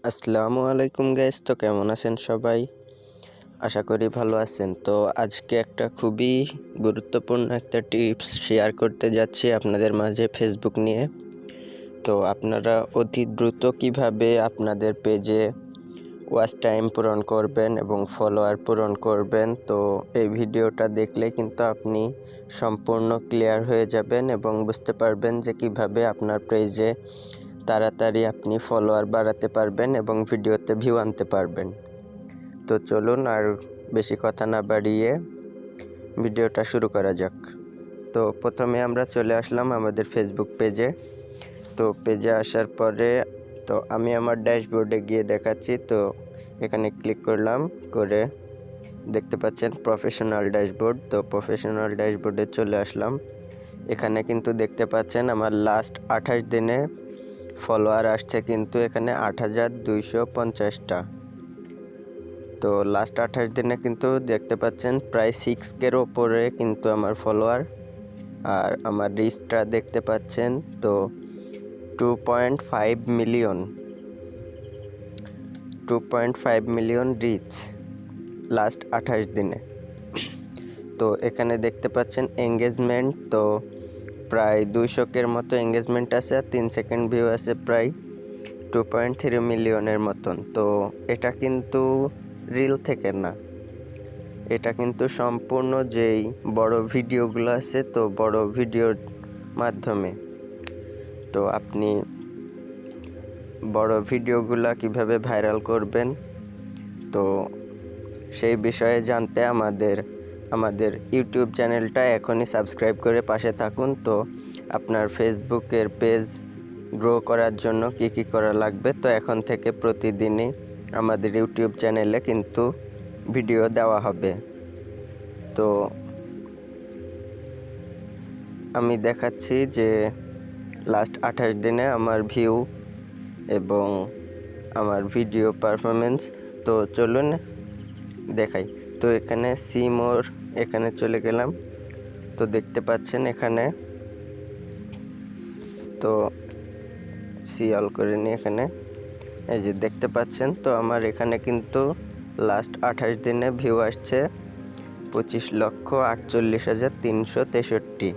আসসালামু আলাইকুম গাইস। তো কেমন আছেন সবাই? আশা করি ভালো আছেন। তো আজকে একটা খুবই গুরুত্বপূর্ণ একটা টিপস শেয়ার করতে যাচ্ছি আপনাদের মাঝে ফেসবুক নিয়ে। তো আপনারা অতি দ্রুত কিভাবে আপনাদের পেজে ওয়াচ টাইম পূরণ করবেন এবং ফলোয়ার পূরণ করবেন, তো এই ভিডিওটা দেখলে কিন্তু আপনি সম্পূর্ণ ক্লিয়ার হয়ে যাবেন এবং বুঝতে পারবেন যে কিভাবে আপনার পেজে তাড়াতাড়ি আপনি ফলোয়ার বাড়াতে পারবেন এবং ভিডিওতে ভিউ আনতে পারবেন। তো চলুন আর বেশি কথা না বাড়িয়ে ভিডিওটা শুরু করা যাক। তো প্রথমে আমরা চলে আসলাম আমাদের ফেসবুক পেজে। তো পেজে আসার পরে তো আমি আমার ড্যাশবোর্ডে গিয়ে দেখাচ্ছি। তো এখানে ক্লিক করলাম, করে দেখতে পাচ্ছেন প্রফেশনাল ড্যাশবোর্ড। তো প্রফেশনাল ড্যাশবোর্ডে চলে আসলাম। এখানে কিন্তু দেখতে পাচ্ছেন আমার লাস্ট 28 দিনে ফলোয়ার আসছে কিন্তু এখানে 8,250টা। তো লাস্ট 28 দিনে কিন্তু দেখতে পাচ্ছেন প্রায় 6K ওপরে কিন্তু আমার ফলোয়ার। আর আমার রিচটা দেখতে পাচ্ছেন তো 2.5 মিলিয়ন রিচ লাস্ট 28 দিনে। তো এখানে দেখতে পাচ্ছেন এঙ্গেজমেন্ট তো প্রায় 200K মতো এঙ্গেজমেন্ট আছে, আর 3 সেকেন্ড ভিউ আছে প্রায় 2.3 মিলিয়নের মতন। তো এটা কিন্তু রিল থেকে না, এটা কিন্তু সম্পূর্ণ যেই বড় ভিডিওগুলো আছে, তো বড় ভিডিওর মাধ্যমে। তো আপনি বড় ভিডিওগুলো কিভাবে ভাইরাল করবেন, তো সেই বিষয়ে জানতে আমাদের ইউটিউব চ্যানেলটা এখনই সাবস্ক্রাইব করে পাশে থাকুন। তো আপনার ফেসবুকের পেজ গ্রো করার জন্য কি করা লাগবে, তো এখন থেকে প্রতিদিনই আমাদের ইউটিউব চ্যানেলে কিন্তু ভিডিও দেওয়া হবে। তো আমি দেখাচ্ছি যে লাস্ট 28 দিনে আমার ভিউ এবং আমার ভিডিও পারফরমেন্স। তো চলুন দেখাই। তো এখানে সি মোর, এখানে চলে গেলাম। তো দেখতে পাচ্ছেন এখানে তো সি অল করে নিই। এখানে এই যে দেখতে পাচ্ছেন তো আমার এখানে কিন্তু লাস্ট 28 দিনে ভিউ আসছে 25,48,363।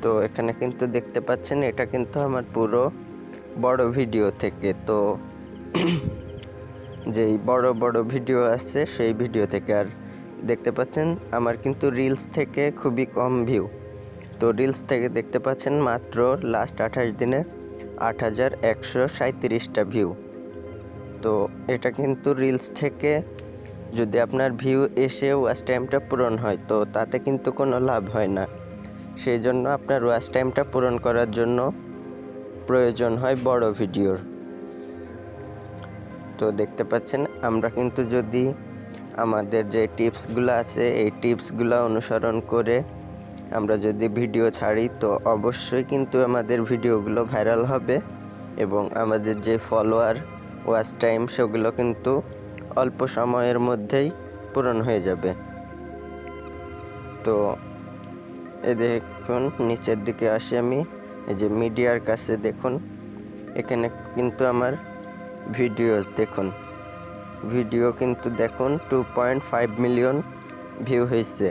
তো এখানে কিন্তু দেখতে পাচ্ছেন এটা কিন্তু আমার পুরো বড় ভিডিও থেকে। তো যেই বড় ভিডিও আছে সেই ভিডিও থেকে। আর দেখতে পাচ্ছেন আমার কিন্তু রিলস থেকে খুবই কম ভিউ। তো রিলস থেকে দেখতে পাচ্ছেন মাত্র লাস্ট 28 দিনে 8,137টা ভিউ। তো এটা কিন্তু রিলস থেকে যদি আপনার ভিউ এসে ওয়াচ টাইমটা পূরণ হয়, তো তাতে কিন্তু কোনো লাভ হয় না। সেই জন্য আপনার ওয়াচ টাইমটা পূরণ করার জন্য প্রয়োজন হয় বড় ভিডিওর। তো দেখতে পাচ্ছেন আমরা কিন্তু যদি আমাদের যে টিপসগুলো আছে এই টিপসগুলো অনুসরণ করে আমরা যদি ভিডিও ছাড়ি, তো অবশ্যই কিন্তু আমাদের ভিডিওগুলো ভাইরাল হবে এবং আমাদের যে ফলোয়ার ওয়াচ টাইম সেগুলো কিন্তু অল্প সময়ের মধ্যেই পূরণ হয়ে যাবে। তো এ দেখুন নিচের দিকে আসি আমি, এই যে মিডিয়ার কাছে দেখুন, এখানে কিন্তু আমার ভিডিওস দেখুন, ভিডিও কিন্তু দেখুন 2.5 মিলিয়ন ভিউ হয়েছে।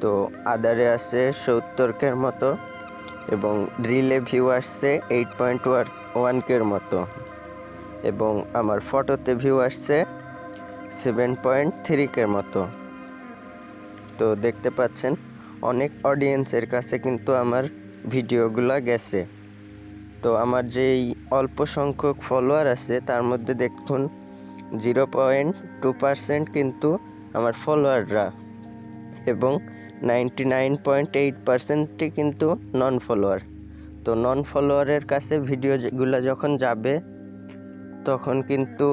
তো আদারে আছে 70K মতো এবং রিলে ভিউ আসছে 8.1K মতো এবং আমার ফটোতে ভিউ আসছে 7.3K মতো। তো দেখতে পাচ্ছেন অনেক অডিয়েন্সের কাছে কিন্তু আমার ভিডিওগুলো গেছে। তো আমার যেই অল্প সংখ্যক ফলোয়ার আছে তার মধ্যে দেখুন 0.2% কিন্তু আমার ফলোয়াররা এবং 99.8%ই কিন্তু নন ফলোয়ার। তো নন ফলোয়ারের কাছে ভিডিওগুলো যখন যাবে তখন কিন্তু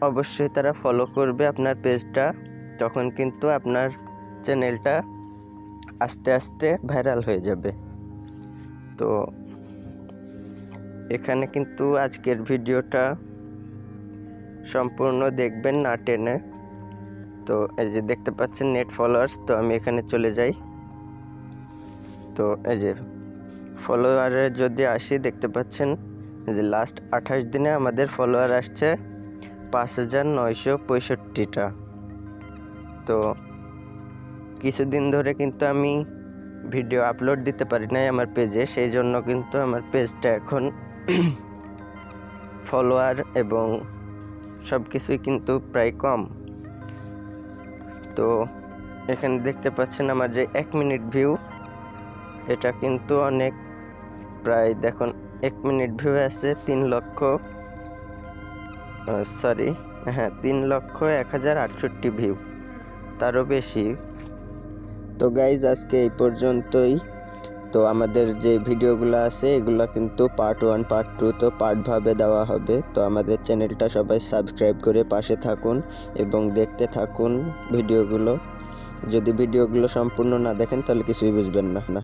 অবশ্যই তারা ফলো করবে আপনার পেজটা, তখন কিন্তু আপনার চ্যানেলটা আস্তে আস্তে ভাইরাল হয়ে যাবে। তো এখানে কিন্তু আজকের ভিডিওটা সম্পূর্ণ দেখবেন না টেনে। তো এই যে দেখতে পাচ্ছেন নেট ফলোয়ার্স, তো আমি এখানে চলে যাই। তো এই যে ফলোয়ারে যদি আসি দেখতে পাচ্ছেন যে লাস্ট 28 দিনে আমাদের ফলোয়ার আসছে 5965টা। তো কিছুদিন ধরে কিন্তু আমি ভিডিও আপলোড দিতে পারি নাই আমার পেজে, সেই জন্য কিন্তু আমার পেজটা এখন ফলোয়ার এবং সব কিছুই কিন্তু প্রায় কম। তো এখানে দেখতে পাচ্ছেন আমার যে 1 মিনিট ভিউ, এটা কিন্তু অনেক, প্রায় দেখুন 1 মিনিট ভিউ আছে 3,01,068 ভিউ, তারও বেশি। তো গাইজ আজকে এই পর্যন্তই। তো আমাদের যে ভিডিওগুলো আছে এগুলো কিন্তু পার্ট 1 পার্ট 2 তো পার্টভাবে দেওয়া হবে। তো আমাদের চ্যানেলটা সবাই সাবস্ক্রাইব করে পাশে থাকুন এবং দেখতে থাকুন ভিডিওগুলো। যদি ভিডিওগুলো সম্পূর্ণ না দেখেন তাহলে কিছুই বুঝবেন না।